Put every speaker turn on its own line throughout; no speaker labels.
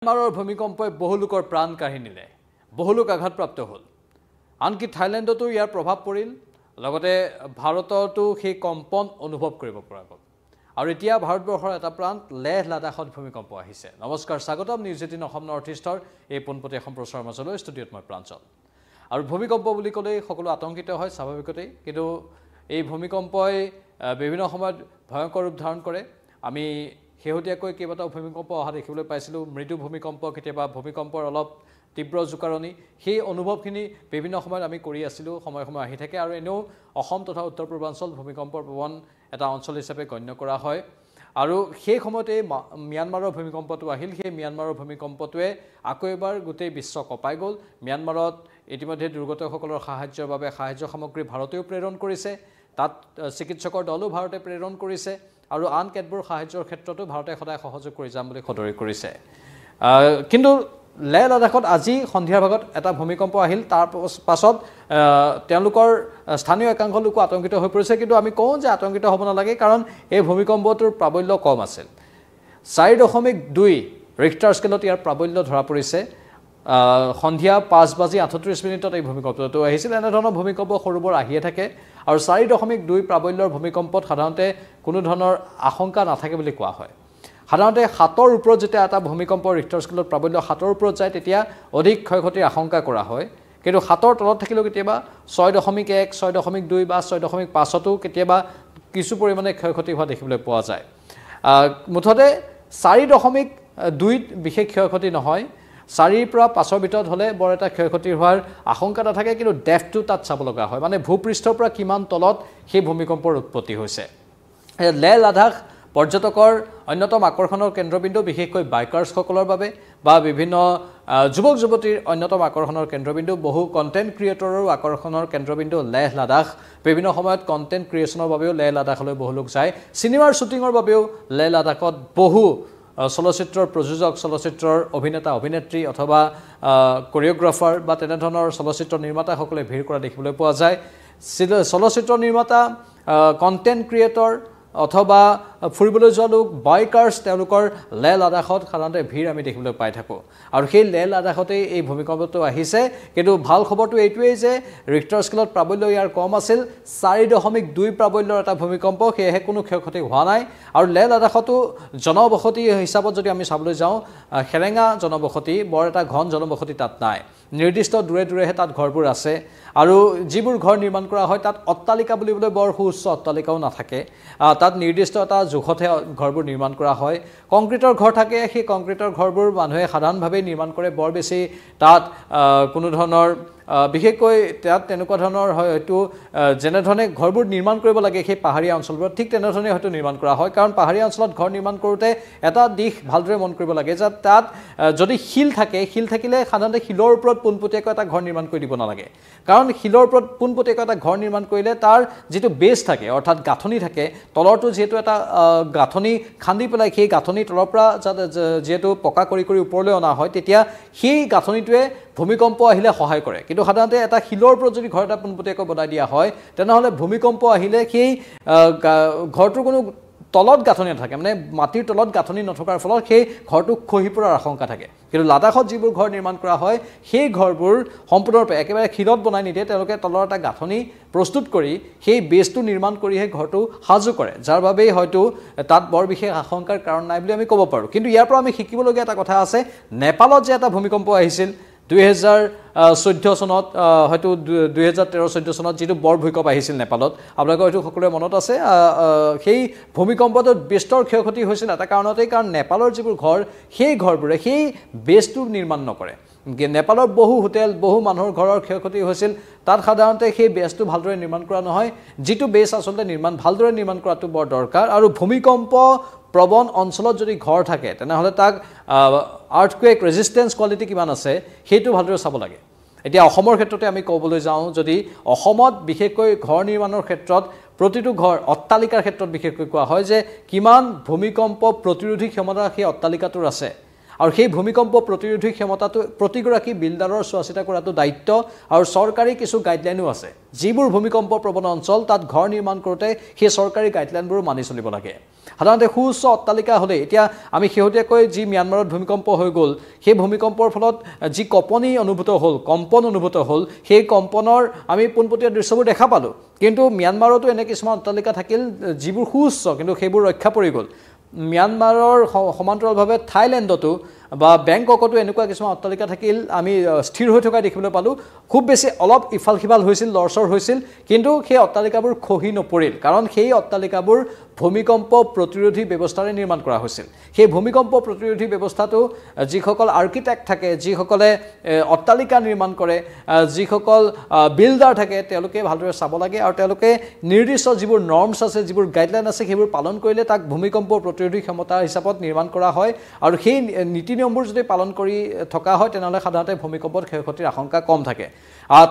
ম্যানমাৰৰ ভূমিকম্পই বহু লোকৰ প্ৰাণ কাঢ়ি নিলে বহু লোক আঘাতপ্ৰাপ্ত হ'ল আনকি থাইলেণ্ডতো ইয়াৰ প্ৰভাৱ পৰিল লগতে ভাৰততো সেই কম্পন অনুভৱ কৰিব পৰা গ'ল আৰু এতিয়া ভাৰতবৰ্ষৰ এটা প্ৰান্ত লেহ লাডাখত ভূমিকম্প আহিছে নমস্কাৰ স্বাগতম নিউজ 18 অসম নৰ্থ ইষ্টৰ এই পোনপটীয়া সম্প্ৰচাৰৰ মাজলৈ ষ্টুডিঅ'ত মই প্ৰাঞ্চল আৰু ভূমিকম্প বুলি ক'লে সকলো আতংকিত হয় স্বাভাৱিকতেই কিন্তু এই ভূমিকম্পই বিভিন্ন সময়ত ভয়ংকৰ ৰূপ ধাৰণ কৰে আমি শেহতীয়াকৈ কেইবাটাও ভূমিকম্প অহা দেখিবলৈ পাইছিলোঁ মৃদু ভূমিকম্প কেতিয়াবা ভূমিকম্পৰ অলপ তীব্ৰ জোকাৰণি সেই অনুভৱখিনি বিভিন্ন সময়ত আমি কৰি আছিলোঁ সময় আহি থাকে আৰু এনেও অসম তথা উত্তৰ পূৰ্বাঞ্চল ভূমিকম্পৰ প্ৰৱণ এটা অঞ্চল হিচাপে গণ্য কৰা হয় আৰু সেই সময়তে ম্যানমাৰৰ ভূমিকম্পটো আহিল সেই ম্যানমাৰৰ ভূমিকম্পটোৱে আকৌ এবাৰ গোটেই বিশ্ব কঁপাই গ'ল ম্যানমাৰত ইতিমধ্যে দুৰ্গতসকলৰ সাহায্যৰ বাবে সাহায্য সামগ্ৰী ভাৰতেও প্ৰেৰণ কৰিছে তাত চিকিৎসকৰ দলো ভাৰতে প্ৰেৰণ কৰিছে আৰু আন কেতবোৰ সাহায্যৰ ক্ষেত্ৰতো ভাৰতে সদায় সহযোগ কৰি যাম বুলি সদৰি কৰিছে কিন্তু লেহ লাডাখত আজি সন্ধিয়াৰ ভাগত এটা ভূমিকম্প আহিল তাৰ পাছত তেওঁলোকৰ স্থানীয় একাংশ লোক আতংকিত হৈ পৰিছে কিন্তু আমি কওঁ যে আতংকিত হ'ব নালাগে কাৰণ এই ভূমিকম্পটোৰ প্ৰাবল্য কম আছিল 4.2 ৰিক্টাৰ স্কেলত ইয়াৰ প্ৰাবল্য ধৰা পৰিছে সন্ধিয়া 5:38 এই ভূমিকম্পটো আহিছিল এনে ধৰণৰ ভূমিকম্প সৰুবৰ আহিয়ে থাকে আৰু 4.2 প্ৰাবল্যৰ ভূমিকম্পত সাধাৰণতে কোনো ধৰণৰ আশংকা নাথাকে বুলি কোৱা হয় সাধাৰণতে 7ৰ ওপৰত যেতিয়া এটা ভূমিকম্প ৰিক্টাৰ স্কেলত প্ৰাবল্য 7ৰ ওপৰত যায় তেতিয়া অধিক ক্ষয়ক্ষতিৰ আশংকা কৰা হয় কিন্তু 7ৰ তলত থাকিলেও কেতিয়াবা 6.1 6.2 বা 6.5তো কেতিয়াবা কিছু পৰিমাণে ক্ষয়ক্ষতি হোৱা দেখিবলৈ পোৱা যায় মুঠতে 4.2 বিশেষ ক্ষয়ক্ষতি নহয় 4ৰ পৰা 5ৰ ভিতৰত হ'লে বৰ এটা ক্ষয়ক্ষতি হোৱাৰ আশংকা নাথাকে কিন্তু ডেপথটো তাত চাব লগা হয় মানে ভূপৃষ্ঠৰ পৰা কিমান তলত সেই ভূমিকম্পৰ উৎপত্তি হৈছে লেহ লাডাখ পৰ্যটকৰ অন্যতম আকৰ্ষণৰ কেন্দ্ৰবিন্দু বিশেষকৈ বাইকাৰ্ছসকলৰ বাবে বা বিভিন্ন যুৱক যুৱতীৰ অন্যতম আকৰ্ষণৰ কেন্দ্ৰবিন্দু বহু কণ্টেণ্ট ক্ৰিয়েটৰৰ আকৰ্ষণৰ কেন্দ্ৰবিন্দু লেহ লাডাখ বিভিন্ন সময়ত কণ্টেণ্ট ক্ৰিয়েশ্যনৰ বাবেও লেহ লাডাখলৈ বহু লোক যায় চিনেমাৰ শ্বুটিঙৰ বাবেও লেহ লাডাখত বহু চলচ্চিত্ৰৰ প্ৰযোজক চলচ্চিত্ৰৰ অভিনেতা অভিনেত্ৰী অথবা কোৰিঅ'গ্ৰাফাৰ বা তেনেধৰণৰ চলচ্চিত্ৰ নিৰ্মাতাসকলে ভিৰ কৰা দেখিবলৈ পোৱা যায় চলচ্চিত্ৰ নিৰ্মাতা কণ্টেণ্ট ক্ৰিয়েটৰ অথবা ফুৰিবলৈ যোৱা লোক বাইকাৰ্ছ তেওঁলোকৰ লেহ লাডাখত সাধাৰণতে ভিৰ আমি দেখিবলৈ পাই থাকোঁ আৰু সেই লেহ লাডাখতেই এই ভূমিকম্পটো আহিছে কিন্তু ভাল খবৰটো এইটোৱেই যে ৰিক্টাৰ স্কেলত প্ৰাবল্য ইয়াৰ কম আছিল 4.2 প্ৰাবল্যৰ এটা ভূমিকম্প সেয়েহে কোনো ক্ষয়ক্ষতি হোৱা নাই আৰু লেহ লাডাখতো জনবসতি হিচাপত যদি আমি চাবলৈ যাওঁ খেৰেঙা জনবসতি বৰ এটা ঘন জনবসতি তাত নাই নিৰ্দিষ্ট দূৰে দূৰেহে তাত ঘৰবোৰ আছে আৰু যিবোৰ ঘৰ নিৰ্মাণ কৰা হয় তাত অট্টালিকা বুলিবলৈ বৰ সুউচ্চ অট্টালিকাও নাথাকে তাত নিৰ্দিষ্ট এটা জোখতহে ঘৰবোৰ নিৰ্মাণ কৰা হয় কংক্ৰিটৰ ঘৰ থাকে সেই কংক্ৰিটৰ ঘৰবোৰ মানুহে সাধাৰণভাৱে নিৰ্মাণ কৰে বৰ বেছি তাত কোনো ধৰণৰ বিশেষকৈ তাত তেনেকুৱা ধৰণৰ হয়তো যেনেধৰণে ঘৰবোৰ নিৰ্মাণ কৰিব লাগে সেই পাহাৰীয়া অঞ্চলবোৰত ঠিক তেনেধৰণে হয়তো নিৰ্মাণ কৰা হয় কাৰণ পাহাৰীয়া অঞ্চলত ঘৰ নিৰ্মাণ কৰোঁতে এটা দিশ ভালদৰে মন কৰিব লাগে যে তাত যদি শিল থাকিলে সাধাৰণতে শিলৰ ওপৰত পোনপটীয়াকৈ এটা ঘৰ নিৰ্মাণ কৰি দিব নালাগে কাৰণ শিলৰ ওপৰত পোনপটীয়াকৈ এটা ঘৰ নিৰ্মাণ কৰিলে তাৰ যিটো বেছ থাকে অৰ্থাৎ গাঁথনি থাকে তলৰটো যিহেতু এটা গাঁথনি খান্দি পেলাই সেই গাঁথনি তলৰ পৰা যিহেতু পকা কৰি ওপৰলৈ অনা হয় তেতিয়া সেই গাঁথনিটোৱে ভূমিকম্প আহিলে সহায় কৰে কিন্তু সাধাৰণতে এটা শিলৰ ওপৰত যদি ঘৰ এটা পোনপটীয়াকৈ বনাই দিয়া হয় তেনেহ'লে ভূমিকম্প আহিলে সেই ঘৰটোৰ কোনো তলত গাঁথনি নাথাকে মানে মাটিৰ তলত গাঁথনি নথকাৰ ফলত সেই ঘৰটো খহি পৰাৰ আশংকা থাকে কিন্তু লাডাখত যিবোৰ ঘৰ নিৰ্মাণ কৰা হয় সেই ঘৰবোৰ সম্পূৰ্ণৰূপে একেবাৰে শিলত বনাই নিদিয়ে তেওঁলোকে তলৰ এটা গাঁথনি প্ৰস্তুত কৰি সেই বেছটো নিৰ্মাণ কৰিহে ঘৰটো সাজু কৰে যাৰ বাবেই হয়তো তাত বৰ বিশেষ আশংকাৰ কাৰণ নাই বুলি আমি ক'ব পাৰোঁ কিন্তু ইয়াৰ পৰা আমি শিকিবলগীয়া এটা কথা আছে নেপালত যে এটা ভূমিকম্প আহিছিল 2014 চনত হয়তো 2013-14 চনত যিটো বৰ ভূমিকম্প আহিছিল নেপালত আপোনালোকৰ হয়তো সকলোৰে মনত আছে সেই ভূমিকম্পটোত বেছৰ ক্ষয়ক্ষতি হৈছিল এটা কাৰণতেই কাৰণ নেপালৰ যিবোৰ ঘৰ সেই ঘৰবোৰে সেই বেছটো নিৰ্মাণ নকৰে নেপালৰ বহু হোটেল বহু মানুহৰ ঘৰৰ ক্ষয়ক্ষতি হৈছিল তাত সাধাৰণতে সেই বেছটো ভালদৰে নিৰ্মাণ কৰা নহয় যিটো বেছ আচলতে ভালদৰে নিৰ্মাণ কৰাটো বৰ দৰকাৰ আৰু ভূমিকম্প প্ৰবণ অঞ্চলত যদি ঘৰ থাকে তেনেহ'লে তাক আৰ্থকুৱেক ৰেজিষ্টেন্স কোৱালিটি কিমান আছে সেইটো ভালদৰে চাব লাগে এতিয়া অসমৰ ক্ষেত্ৰতে আমি ক'বলৈ যাওঁ যদি অসমত বিশেষকৈ ঘৰ নিৰ্মাণৰ ক্ষেত্ৰত প্ৰতিটো ঘৰ অট্টালিকাৰ ক্ষেত্ৰত বিশেষকৈ কোৱা হয় যে কিমান ভূমিকম্প প্ৰতিৰোধী ক্ষমতা সেই অট্টালিকাটোৰ আছে আৰু সেই ভূমিকম্প প্ৰতিৰোধী ক্ষমতাটো প্ৰতিগৰাকী বিল্ডাৰৰ চোৱাচিতা কৰাটো দায়িত্ব আৰু চৰকাৰী কিছু গাইডলাইনো আছে যিবোৰ ভূমিকম্প প্ৰৱণ অঞ্চল তাত ঘৰ নিৰ্মাণ কৰোঁতে সেই চৰকাৰী গাইডলাইনবোৰ মানি চলিব লাগে সাধাৰণতে সুউচ্চ অট্টালিকা হ'লে এতিয়া আমি শেহতীয়াকৈ যি ম্যানমাৰত ভূমিকম্প হৈ গ'ল সেই ভূমিকম্পৰ ফলত যি কঁপনি অনুভূত হ'ল কম্পন অনুভূত হ'ল সেই কম্পনৰ আমি পোনপটীয়া দৃশ্যবোৰ দেখা পালোঁ কিন্তু ম্যানমাৰতো এনে কিছুমান অট্টালিকা থাকিল যিবোৰ সুউচ্চ কিন্তু সেইবোৰ ৰক্ষা পৰি গ'ল ম্যানমাৰৰ সমান্তৰালভাৱে থাইলেণ্ডতো বা বেংককতো এনেকুৱা কিছুমান অট্টালিকা থাকিল আমি স্থিৰ হৈ থকা দেখিবলৈ পালোঁ খুব বেছি অলপ ইফাল সিফাল হৈছিল লৰচৰ হৈছিল কিন্তু সেই অট্টালিকাবোৰ খহি নপৰিল কাৰণ সেই অট্টালিকাবোৰ ভূমিকম্প প্ৰতিৰোধী ব্যৱস্থাৰে নিৰ্মাণ কৰা হৈছিল সেই ভূমিকম্প প্ৰতিৰোধী ব্যৱস্থাটো যিসকল আৰ্কিটেক্ট থাকে যিসকলে অট্টালিকা নিৰ্মাণ কৰে যিসকল বিল্ডাৰ থাকে তেওঁলোকে ভালদৰে চাব লাগে আৰু তেওঁলোকে নিৰ্দিষ্ট যিবোৰ নৰ্মছ আছে যিবোৰ গাইডলাইন আছে সেইবোৰ পালন কৰিলে তাক ভূমিকম্প প্ৰতিৰোধী ক্ষমতা হিচাপত নিৰ্মাণ কৰা হয় আৰু সেই নীতি নিয়মবোৰ যদি পালন কৰি থকা হয় তেনেহ'লে সাধাৰণতে ভূমিকম্পত ক্ষয়ক্ষতিৰ আশংকা কম থাকে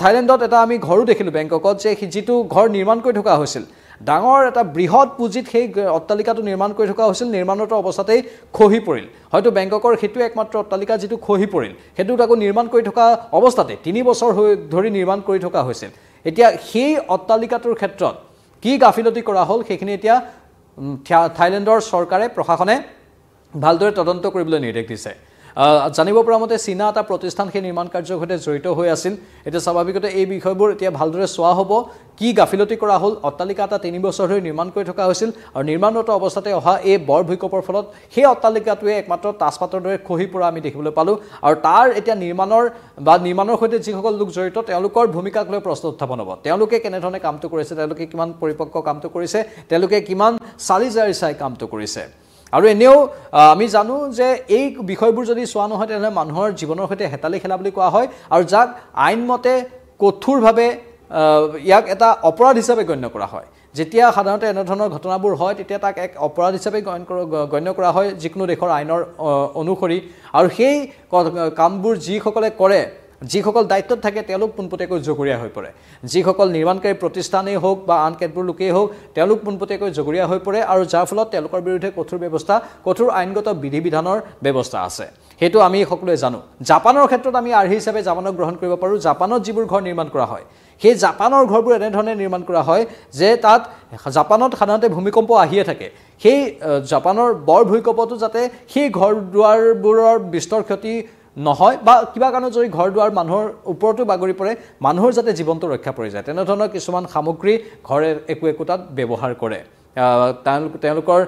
থাইলেণ্ডত এটা আমি ঘৰো দেখিলোঁ বেংককত যে যিটো ঘৰ নিৰ্মাণ কৰি থকা হৈছিল ডাঙৰ এটা বৃহৎ পুঁজিত সেই অট্টালিকাটো নিৰ্মাণ কৰি থকা হৈছিল নিৰ্মাণৰত অৱস্থাতেই খহি পৰিল হয়তো বেংককৰ সেইটো একমাত্ৰ অট্টালিকা যিটো খহি পৰিল সেইটোত আকৌ নিৰ্মাণ কৰি থকা অৱস্থাতে 3 বছৰ ধৰি নিৰ্মাণ কৰি থকা হৈছিল এতিয়া সেই অট্টালিকাটোৰ ক্ষেত্ৰত কি গাফিলতি কৰা হ'ল সেইখিনি এতিয়া থাইলেণ্ডৰ চৰকাৰে প্ৰশাসনে ভালদৰে তদন্ত কৰিবলৈ নিৰ্দেশ দিছে জানিব পৰা মতে চীনা এটা প্ৰতিষ্ঠান সেই নিৰ্মাণ কাৰ্যৰ সৈতে জড়িত হৈ আছিল এতিয়া স্বাভাৱিকতে এই বিষয়বোৰ এতিয়া ভালদৰে চোৱা হ'ব কি গাফিলতি কৰা হ'ল অট্টালিকা এটা 3 বছৰ ধৰি নিৰ্মাণ কৰি থকা হৈছিল আৰু নিৰ্মাণৰত অৱস্থাতে অহা এই বৰ ভূমিকম্পৰ ফলত সেই অট্টালিকাটোৱে একমাত্ৰ তাজপাতৰ দৰে খহি পৰা আমি দেখিবলৈ পালোঁ আৰু তাৰ এতিয়া নিৰ্মাণৰ সৈতে যিসকল লোক জড়িত তেওঁলোকৰ ভূমিকাক লৈ প্ৰশ্ন উত্থাপন হ'ব তেওঁলোকে কেনেধৰণে কামটো কৰিছে তেওঁলোকে কিমান পৰিপক্ক কামটো কৰিছে তেওঁলোকে কিমান চালি জাৰি চাই কামটো কৰিছে আৰু এনেও আমি জানো যে এই বিষয়বোৰ যদি চোৱা নহয় তেনেহ'লে মানুহৰ জীৱনৰ সৈতে হেতালি খেলা বুলি কোৱা হয় আৰু যাক আইনমতে কঠোৰভাৱে ইয়াক এটা অপৰাধ হিচাপে গণ্য কৰা হয় যেতিয়া সাধাৰণতে এনেধৰণৰ ঘটনাবোৰ হয় তেতিয়া তাক এক অপৰাধ হিচাপে গণ্য কৰা হয় যিকোনো দেশৰ আইনৰ অনুসৰি আৰু সেই কামবোৰ যিসকলে কৰে যিসকল দায়িত্বত থাকে তেওঁলোক পোনপটীয়াকৈ জগৰীয়া হৈ পৰে যিসকল নিৰ্মাণকাৰী প্ৰতিষ্ঠানেই হওক বা আন কেতবোৰ লোকেই হওক তেওঁলোক পোনপটীয়াকৈ জগৰীয়া হৈ পৰে আৰু যাৰ ফলত তেওঁলোকৰ বিৰুদ্ধে কঠোৰ আইনগত বিধি বিধানৰ ব্যৱস্থা আছে সেইটো আমি সকলোৱে জানো জাপানৰ ক্ষেত্ৰত আমি আৰ্হি হিচাপে জাপানক গ্ৰহণ কৰিব পাৰোঁ জাপানত যিবোৰ ঘৰ নিৰ্মাণ কৰা হয় সেই জাপানৰ ঘৰবোৰ এনেধৰণে নিৰ্মাণ কৰা হয় যে তাত জাপানত সাধাৰণতে ভূমিকম্প আহিয়ে থাকে সেই জাপানৰ বৰ ভূমিকম্পটো যাতে সেই ঘৰ দুৱাৰবোৰৰ বিস্তৰ ক্ষতি নহয় বা কিবা কাৰণত যদি ঘৰ দুৱাৰ মানুহৰ ওপৰতো বাগৰি পৰে মানুহৰ যাতে জীৱনটো ৰক্ষা পৰি যায় তেনেধৰণৰ কিছুমান সামগ্ৰী ঘৰে একোটাত ব্যৱহাৰ কৰে তেওঁলোকৰ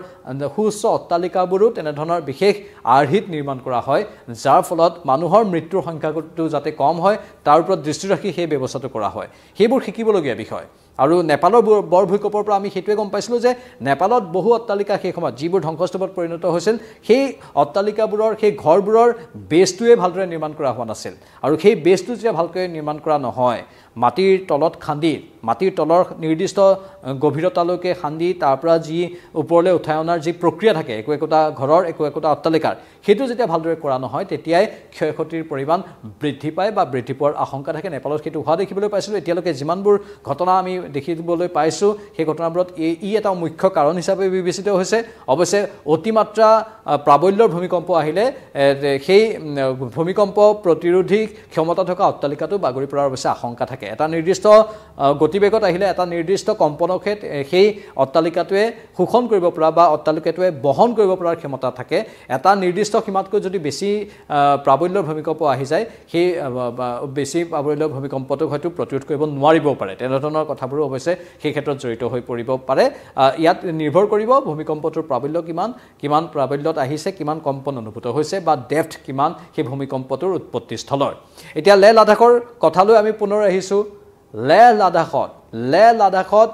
সুউচ্চ অট্টালিকাবোৰো তেনেধৰণৰ বিশেষ আৰ্হিত নিৰ্মাণ কৰা হয় যাৰ ফলত মানুহৰ মৃত্যুৰ সংখ্যাটো যাতে কম হয় তাৰ ওপৰত দৃষ্টি ৰাখি সেই ব্যৱস্থাটো কৰা হয় সেইবোৰ শিকিবলগীয়া বিষয় আৰু নেপালৰ বৰ ভূমিকম্পৰ পৰা আমি সেইটোৱে গম পাইছিলোঁ যে নেপালত বহু অট্টালিকা সেই সময়ত যিবোৰ ধ্বংসস্তূপত পৰিণত হৈছিল সেই অট্টালিকাবোৰৰ সেই ঘৰবোৰৰ বেছটোৱে ভালদৰে নিৰ্মাণ কৰা হোৱা নাছিল আৰু সেই বেছটো যেতিয়া ভালকৈ নিৰ্মাণ কৰা নহয় মাটিৰ তলত খান্দি মাটিৰ তলৰ নিৰ্দিষ্ট গভীৰতালৈকে খান্দি তাৰ পৰা যি ওপৰলৈ উঠাই অনাৰ যি প্ৰক্ৰিয়া থাকে একোটা ঘৰৰ একোটা অট্টালিকাৰ সেইটো যেতিয়া ভালদৰে কৰা নহয় তেতিয়াই ক্ষয়ক্ষতিৰ পৰিমাণ বৃদ্ধি পায় বা বৃদ্ধি পোৱাৰ আশংকা থাকে নেপালত সেইটো হোৱা দেখিবলৈ পাইছিলোঁ এতিয়ালৈকে যিমানবোৰ ঘটনা আমি দেখিবলৈ পাইছোঁ সেই ঘটনাবোৰত এটা মুখ্য কাৰণ হিচাপে বিবেচিত হৈছে অৱশ্যে অতিমাত্ৰা প্ৰাবল্যৰ ভূমিকম্প আহিলে সেই ভূমিকম্প প্ৰতিৰোধী ক্ষমতা থকা অট্টালিকাটো বাগৰি পৰাৰ অৱশ্যে আশংকা থাকে এটা নিৰ্দিষ্ট গতিবেগত আহিলে এটা নিৰ্দিষ্ট কম্পনকে সেই অট্টালিকাটোৱে শোষণ কৰিব পৰা বা অট্টালিকাটোৱে বহন কৰিব পৰাৰ ক্ষমতা থাকে এটা নিৰ্দিষ্ট সীমাতকৈ যদি বেছি প্ৰাবল্যৰ ভূমিকম্প আহি যায় সেই বেছি প্ৰাবল্যৰ ভূমিকম্পটোক হয়তো প্ৰতিৰোধ কৰিব নোৱাৰিব পাৰে তেনেধৰণৰ কথাবোৰো অৱশ্যে সেই ক্ষেত্ৰত জড়িত হৈ পৰিব পাৰে ইয়াত নিৰ্ভৰ কৰিব ভূমিকম্পটোৰ প্ৰাবল্য কিমান প্ৰাবল্যত আহিছে কিমান কম্পন অনুভূত হৈছে বা ডেপ্থ কিমান সেই ভূমিকম্পটোৰ উৎপত্তি স্থলৰ এতিয়া লে লাডাখৰ কথালৈ আমি পুনৰ আহিছোঁ লে লাডাখত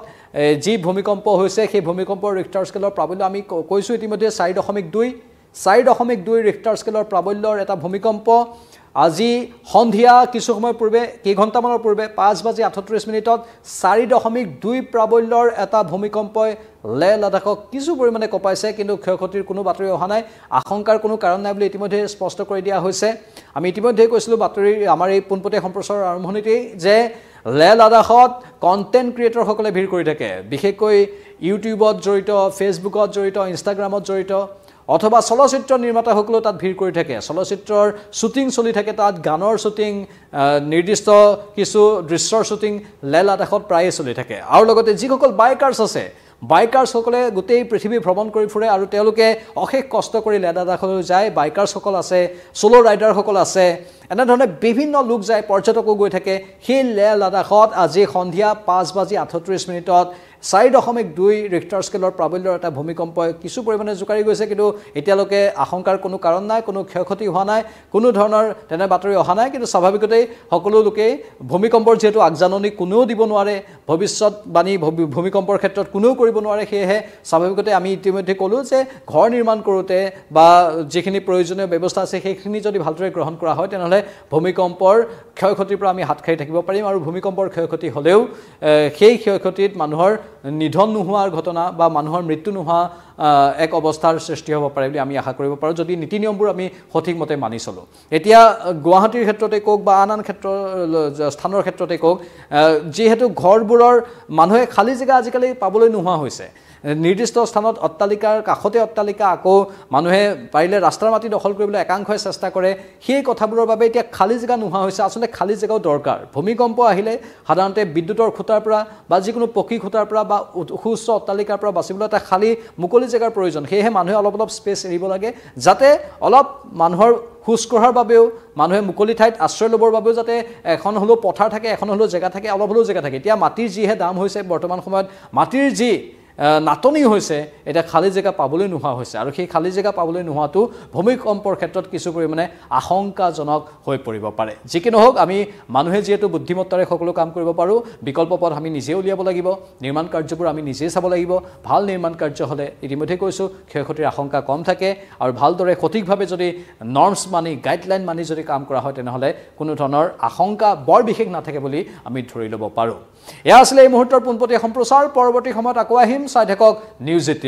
যি ভূমিকম্প হৈছে সেই ভূমিকম্পৰ ৰিক্টাৰ স্কেলৰ প্ৰাবল্য আমি কৈছোঁ ইতিমধ্যে 4.2 ৰিক্টাৰ স্কেলৰ প্ৰাবল্যৰ এটা ভূমিকম্প আজি সন্ধিয়া কিছু সময় পূৰ্বে কেইঘণ্টামানৰ পূৰ্বে 5:38 4.2 প্ৰাবল্যৰ এটা ভূমিকম্পই লে লাডাখক কিছু পৰিমাণে কঁপাইছে কিন্তু ক্ষয়ক্ষতিৰ কোনো বাতৰি অহা নাই আশংকাৰ কোনো কাৰণ নাই বুলি ইতিমধ্যে স্পষ্ট কৰি দিয়া হৈছে আমি ইতিমধ্যে কৈছিলোঁ বাতৰি আমাৰ এই পোনপটীয়া সম্প্ৰচাৰৰ আৰম্ভণিতেই যে লে লাডাখত কণ্টেণ্ট ক্ৰিয়েটৰসকলে ভিৰ কৰি থাকে বিশেষকৈ ইউটিউবত জড়িত ফেচবুকত জড়িত ইনষ্টাগ্ৰামত জড়িত অথবা চলচ্চিত্ৰ নিৰ্মাতাসকলেও তাত ভিৰ কৰি থাকে চলচ্চিত্ৰৰ শ্বুটিং চলি থাকে তাত গানৰ শ্বুটিং নিৰ্দিষ্ট কিছু দৃশ্যৰ শ্বুটিং লেহ লাডাখত প্ৰায়ে চলি থাকে আৰু লগতে যিসকল বাইকাৰ্ছ আছে বাইকাৰ্ছসকলে গোটেই পৃথিৱী ভ্ৰমণ কৰি ফুৰে আৰু তেওঁলোকে অশেষ কষ্ট কৰি লেহ লাডাখলৈ যায় বাইকাৰ্ছসকল আছে সোলো ৰাইডাৰসকল আছে এনেধৰণে বিভিন্ন লোক যায় পৰ্যটকো গৈ থাকে সেই লেহ লাডাখত আজি সন্ধিয়া 5:38 4.2 ৰিক্টাৰ স্কেলৰ প্ৰাবল্যৰ এটা ভূমিকম্পই কিছু পৰিমাণে জোকাৰি গৈছে কিন্তু এতিয়ালৈকে আশংকাৰ কোনো কাৰণ নাই কোনো ক্ষয়ক্ষতি হোৱা নাই কোনো ধৰণৰ তেনে বাতৰি অহা নাই কিন্তু স্বাভাৱিকতেই সকলো লোকে ভূমিকম্পৰ যেটো আগজাননী কোনেও দিব নোৱাৰে ভৱিষ্যতবাণী ভূমিকম্পৰ ক্ষেত্ৰত কোনেও কৰিব নোৱাৰে সেয়েহে স্বাভাৱিকতে আমি ইতিমধ্যে ক'লো যে ঘৰ নিৰ্মাণ কৰোতে বা যিখিনি প্ৰয়োজনীয় ব্যৱস্থা আছে সেইখিনি যদি ভালদৰে গ্ৰহণ কৰা হয় তেনেহলে ভূমিকম্পৰ ক্ষয়ক্ষতিৰ পৰা আমি হাত খাই থাকিব পাৰিম আৰু ভূমিকম্পৰ ক্ষয়ক্ষতি হলেও সেই ক্ষয়ক্ষতিত মানুহৰ নিধন নোহোৱাৰ ঘটনা বা মানুহৰ মৃত্যু নোহোৱা এক অৱস্থাৰ সৃষ্টি হ'ব পাৰে বুলি আমি আশা কৰিব পাৰোঁ যদি নীতি নিয়মবোৰ আমি সঠিকমতে মানি চলো এতিয়া গুৱাহাটীৰ ক্ষেত্ৰতে কক বা আন স্থানৰ ক্ষেত্ৰতে কক যেহেতু ঘৰবোৰৰ মানুহে খালি জায়গা আজিকালি পাবলৈ নোহোৱা হৈছে নিৰ্দিষ্ট স্থানত অট্টালিকাৰ কাষতে অট্টালিকা আকৌ মানুহে পাৰিলে ৰাস্তাৰ মাটি দখল কৰিবলৈ একাংশই চেষ্টা কৰে সেই কথাবোৰৰ বাবে এতিয়া খালি জায়গা নোহোৱা হৈছে আসলে খালি জায়গাও দৰকাৰ ভূমিকম্প আহিলে সাধাৰণতে বিদ্যুতৰ খুঁটাৰ পৰা বা যিকোনো পকী খুঁটাৰ পৰা বা উচ্চ অট্টালিকাৰ পৰা বাচিবলৈ এটা খালি মুকলি জায়গাৰ প্ৰয়োজন সেয়েহে মানুহে অলপ স্পেচ এৰিব লাগে যাতে অলপ মানুহৰ খুজ কঢ়াৰ বাবেও মানুহে মুকলি ঠাইত আশ্ৰয় লবৰ বাবেও যাতে এখন হলো পথাৰ থাকে এখন হলো জায়গা থাকে অলপ হলো জায়গা থাকে এতিয়া মাটিৰ যিহে দাম হৈছে বৰ্তমান সময়ত মাটিৰ যি নাটনি হৈছে এটা খালি জায়গা পাবলৈ নোহোৱা হৈছে আৰু সেই খালি জায়গা পাবলৈ নোহোৱাটো ভূমিকম্পৰ ক্ষেত্ৰত কিছু পৰিমাণে আশংকাজনক হৈ পৰিব পাৰে যিকি নহওক আমি মানুহে যেহেতু বুদ্ধিমত্তাৰে সকলো কাম কৰিব পাৰো বিকল্প পথ আমি নিজে উলিয়াব লাগিব নিৰ্মাণ কাৰ্যবোৰ আমি নিজে চাব লাগিব ভাল নিৰ্মাণ কাৰ্য হলে ইতিমধ্যে কৈছো ক্ষয়ক্ষতিৰ আশংকা কম থাকে আৰু ভালদৰে সঠিকভাৱে যদি নৰ্মছ মানি গাইডলাইন মানি যদি কাম কৰা হয় তেনেহলে কোনো ধৰণৰ আশংকা বৰ বিশেষ নাথাকে বুলি আমি ধৰি ল'ব পাৰো এয়া আছিল এই মুহূৰ্তৰ পোনপটীয়া সম্প্ৰচাৰ পৰৱৰ্তী সময়ত আকৌ আহিম চাই থাকক নিউজ 18